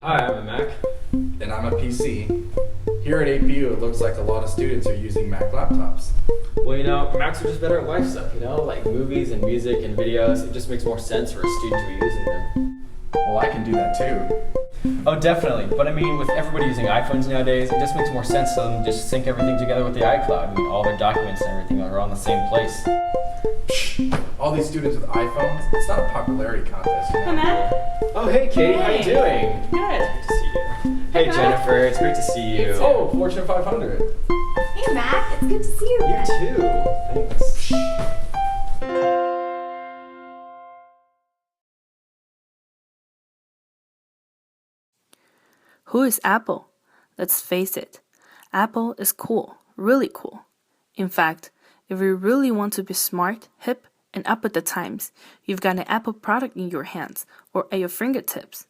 Hi, I'm a Mac. And I'm a PC. Here at APU, it looks like a lot of students are using Mac laptops. Well, Macs are just better at life stuff, like movies and music and videos. It just makes more sense for a student to be using them. Well, I can do that too. Oh, definitely. But I mean, with everybody using iPhones nowadays, it just makes more sense to them just sync everything together with the iCloud. I mean, all their documents and everything are on the same place. All these students with iPhones, it's not a popularity contest, Hi, Matt. Oh, hey, Katie, how you doing? Good. Good to see you. Hey, Jennifer, it's great to see you. Oh, Fortune 500. Hey, Matt. It's good to see you again. You too. Thanks. Who is Apple? Let's face it, Apple is cool, really cool. In fact, if you really want to be smart, hip, and up with the times, you've got an Apple product in your hands or at your fingertips.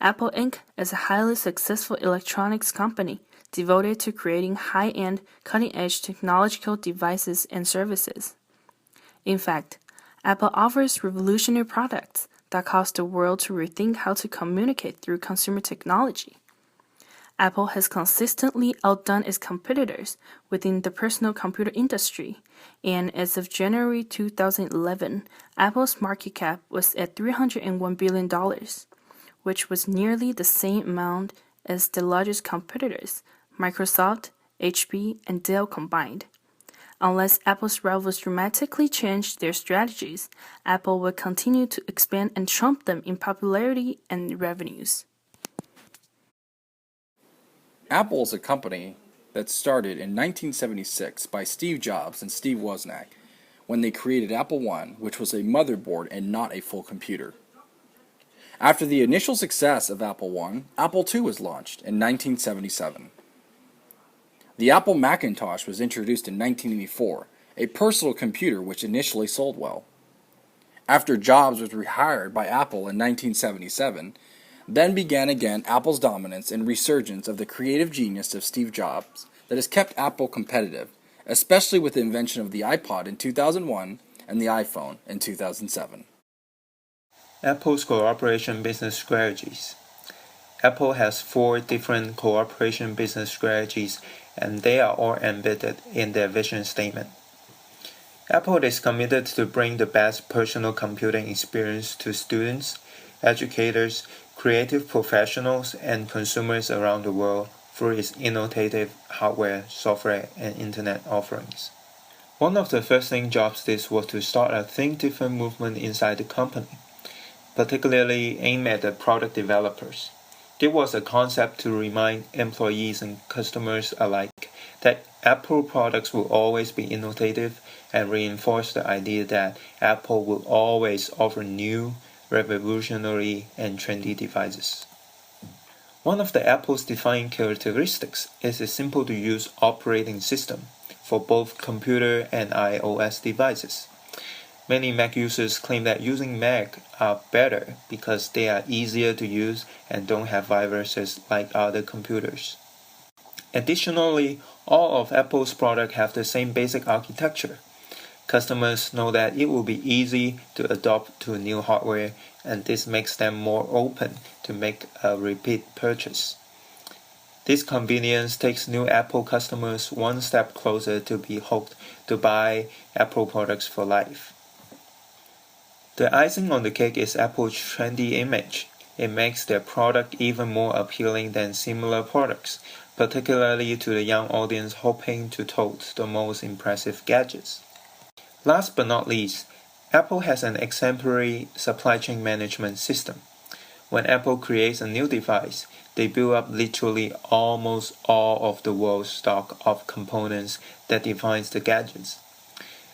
Apple Inc. is a highly successful electronics company devoted to creating high-end, cutting-edge technological devices and services. In fact, Apple offers revolutionary products that cause the world to rethink how to communicate through consumer technology. Apple has consistently outdone its competitors within the personal computer industry, and as of January 2011, Apple's market cap was at $301 billion, which was nearly the same amount as the largest competitors, Microsoft, HP, and Dell combined. Unless Apple's rivals dramatically change their strategies, Apple will continue to expand and trump them in popularity and revenues. Apple is a company that started in 1976 by Steve Jobs and Steve Wozniak when they created Apple I, which was a motherboard and not a full computer. After the initial success of Apple I, Apple II was launched in 1977. The Apple Macintosh was introduced in 1984, a personal computer which initially sold well. After Jobs was rehired by Apple in 1977, then began again Apple's dominance and resurgence of the creative genius of Steve Jobs that has kept Apple competitive, especially with the invention of the iPod in 2001 and the iPhone in 2007. Apple's cooperation business strategies. Apple has 4 different cooperation business strategies, and they are all embedded in their vision statement. Apple is committed to bring the best personal computing experience to students, educators, creative professionals, and consumers around the world through its innovative hardware, software, and internet offerings. One of the first things Jobs did was to start a Think Different movement inside the company, particularly aimed at the product developers. It was a concept to remind employees and customers alike that Apple products will always be innovative and reinforce the idea that Apple will always offer new, revolutionary, and trendy devices. One of the Apple's defining characteristics is a simple-to-use operating system for both computer and iOS devices. Many Mac users claim that using Mac are better because they are easier to use and don't have viruses like other computers. Additionally, all of Apple's products have the same basic architecture. Customers know that it will be easy to adopt to new hardware, and this makes them more open to make a repeat purchase. This convenience takes new Apple customers one step closer to be hooked to buy Apple products for life. The icing on the cake is Apple's trendy image. It makes their product even more appealing than similar products, particularly to the young audience hoping to tote the most impressive gadgets. Last but not least, Apple has an exemplary supply chain management system. When Apple creates a new device, they build up literally almost all of the world's stock of components that defines the gadgets.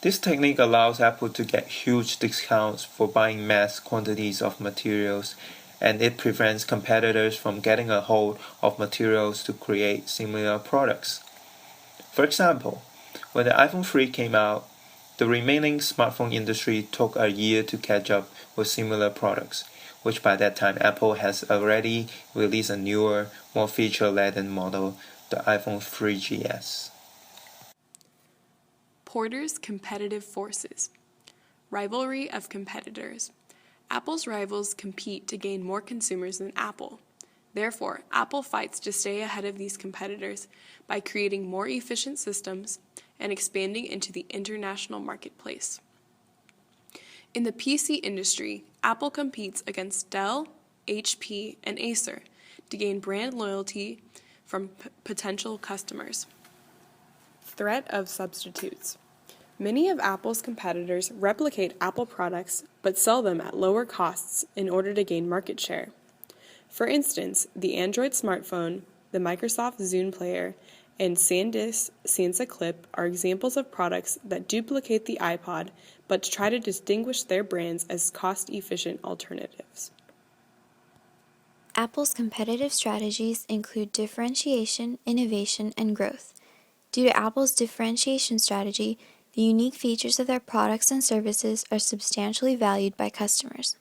This technique allows Apple to get huge discounts for buying mass quantities of materials, and it prevents competitors from getting a hold of materials to create similar products. For example, when the iPhone 3 came out, the remaining smartphone industry took a year to catch up with similar products, which by that time Apple has already released a newer, more feature-laden model, the iPhone 3GS. Porter's competitive forces. Rivalry of competitors. Apple's rivals compete to gain more consumers than Apple. Therefore, Apple fights to stay ahead of these competitors by creating more efficient systems and expanding into the international marketplace. In the PC industry, Apple competes against Dell, HP, and Acer to gain brand loyalty from potential customers. Threat of substitutes. Many of Apple's competitors replicate Apple products but sell them at lower costs in order to gain market share. For instance, the Android smartphone, the Microsoft Zune player, and SanDisk Sansa Clip are examples of products that duplicate the iPod but try to distinguish their brands as cost-efficient alternatives. Apple's competitive strategies include differentiation, innovation, and growth. Due to Apple's differentiation strategy, the unique features of their products and services are substantially valued by customers.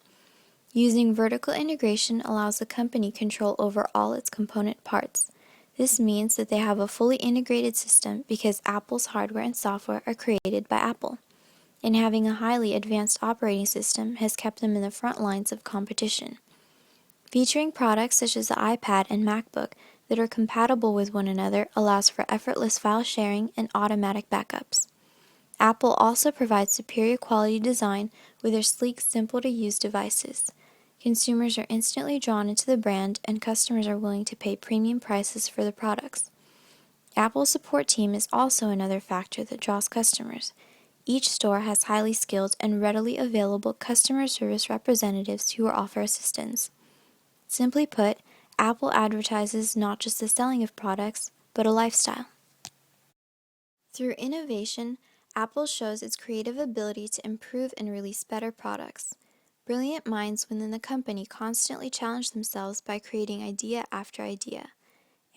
Using vertical integration allows the company control over all its component parts. This means that they have a fully integrated system because Apple's hardware and software are created by Apple. And having a highly advanced operating system has kept them in the front lines of competition. Featuring products such as the iPad and MacBook that are compatible with one another allows for effortless file sharing and automatic backups. Apple also provides superior quality design with their sleek, simple-to-use devices. Consumers are instantly drawn into the brand, and customers are willing to pay premium prices for the products. Apple's support team is also another factor that draws customers. Each store has highly skilled and readily available customer service representatives who offer assistance. Simply put, Apple advertises not just the selling of products, but a lifestyle. Through innovation, Apple shows its creative ability to improve and release better products. Brilliant minds within the company constantly challenge themselves by creating idea after idea.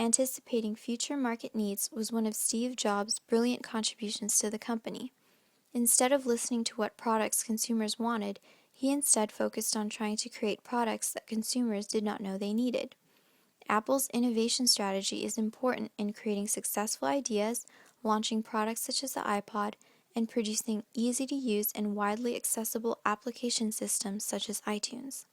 Anticipating future market needs was one of Steve Jobs' brilliant contributions to the company. Instead of listening to what products consumers wanted, he instead focused on trying to create products that consumers did not know they needed. Apple's innovation strategy is important in creating successful ideas, launching products such as the iPod, and producing easy-to-use and widely accessible application systems such as iTunes.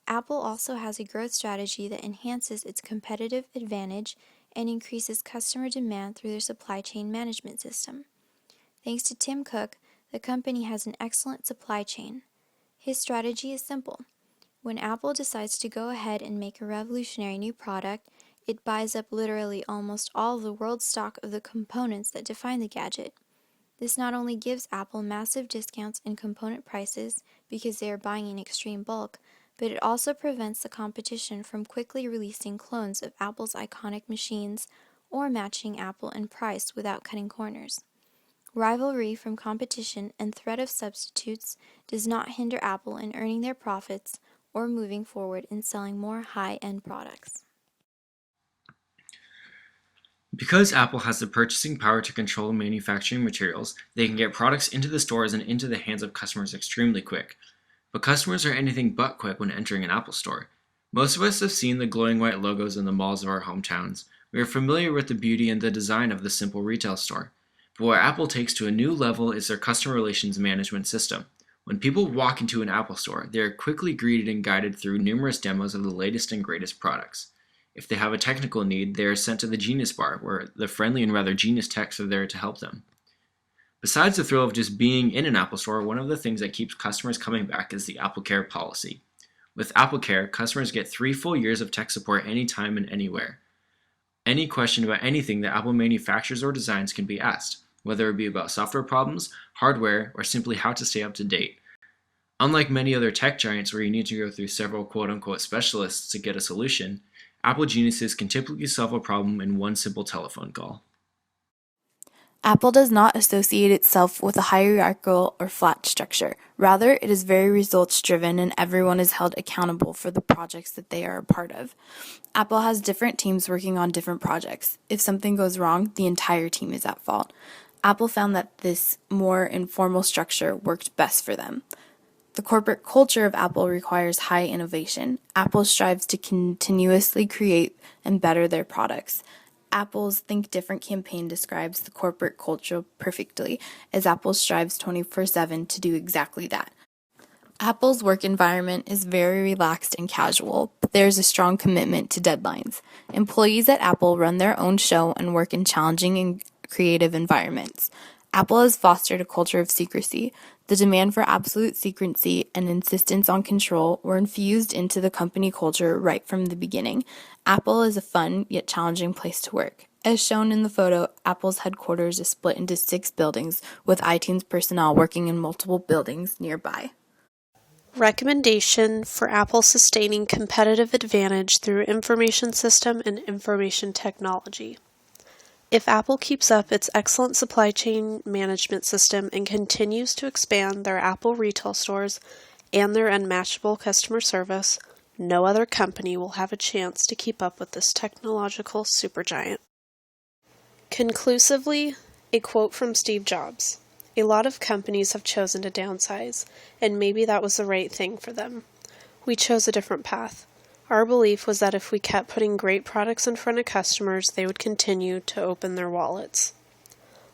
Apple also has a growth strategy that enhances its competitive advantage and increases customer demand through their supply chain management system. Thanks to Tim Cook, the company has an excellent supply chain. His strategy is simple. When Apple decides to go ahead and make a revolutionary new product, it buys up literally almost all of the world's stock of the components that define the gadget. This not only gives Apple massive discounts in component prices because they are buying in extreme bulk, but it also prevents the competition from quickly releasing clones of Apple's iconic machines or matching Apple in price without cutting corners. Rivalry from competition and threat of substitutes does not hinder Apple in earning their profits or moving forward in selling more high-end products. Because Apple has the purchasing power to control manufacturing materials, they can get products into the stores and into the hands of customers extremely quick. But customers are anything but quick when entering an Apple store. Most of us have seen the glowing white logos in the malls of our hometowns. We are familiar with the beauty and the design of the simple retail store. But what Apple takes to a new level is their customer relations management system. When people walk into an Apple store, they are quickly greeted and guided through numerous demos of the latest and greatest products. If they have a technical need, they are sent to the Genius Bar, where the friendly and rather genius techs are there to help them. Besides the thrill of just being in an Apple store, one of the things that keeps customers coming back is the AppleCare policy. With AppleCare, customers get 3 full years of tech support anytime and anywhere. Any question about anything that Apple manufactures or designs can be asked, whether it be about software problems, hardware, or simply how to stay up to date. Unlike many other tech giants where you need to go through several quote-unquote specialists to get a solution, Apple geniuses can typically solve a problem in one simple telephone call. Apple does not associate itself with a hierarchical or flat structure. Rather, it is very results-driven and everyone is held accountable for the projects that they are a part of. Apple has different teams working on different projects. If something goes wrong, the entire team is at fault. Apple found that this more informal structure worked best for them. The corporate culture of Apple requires high innovation. Apple strives to continuously create and better their products. Apple's Think Different campaign describes the corporate culture perfectly, as Apple strives 24/7 to do exactly that. Apple's work environment is very relaxed and casual, but there's a strong commitment to deadlines. Employees at Apple run their own show and work in challenging and creative environments. Apple has fostered a culture of secrecy. The demand for absolute secrecy and insistence on control were infused into the company culture right from the beginning. Apple is a fun yet challenging place to work. As shown in the photo, Apple's headquarters is split into 6 buildings, with iTunes personnel working in multiple buildings nearby. Recommendation for Apple sustaining competitive advantage through information system and information technology. If Apple keeps up its excellent supply chain management system and continues to expand their Apple retail stores and their unmatchable customer service, no other company will have a chance to keep up with this technological supergiant. Conclusively, a quote from Steve Jobs. A lot of companies have chosen to downsize, and maybe that was the right thing for them. We chose a different path. Our belief was that if we kept putting great products in front of customers, they would continue to open their wallets.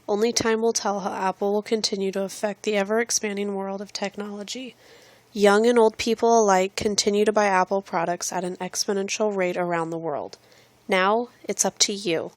Only time will tell how Apple will continue to affect the ever-expanding world of technology. Young and old people alike continue to buy Apple products at an exponential rate around the world. Now, it's up to you.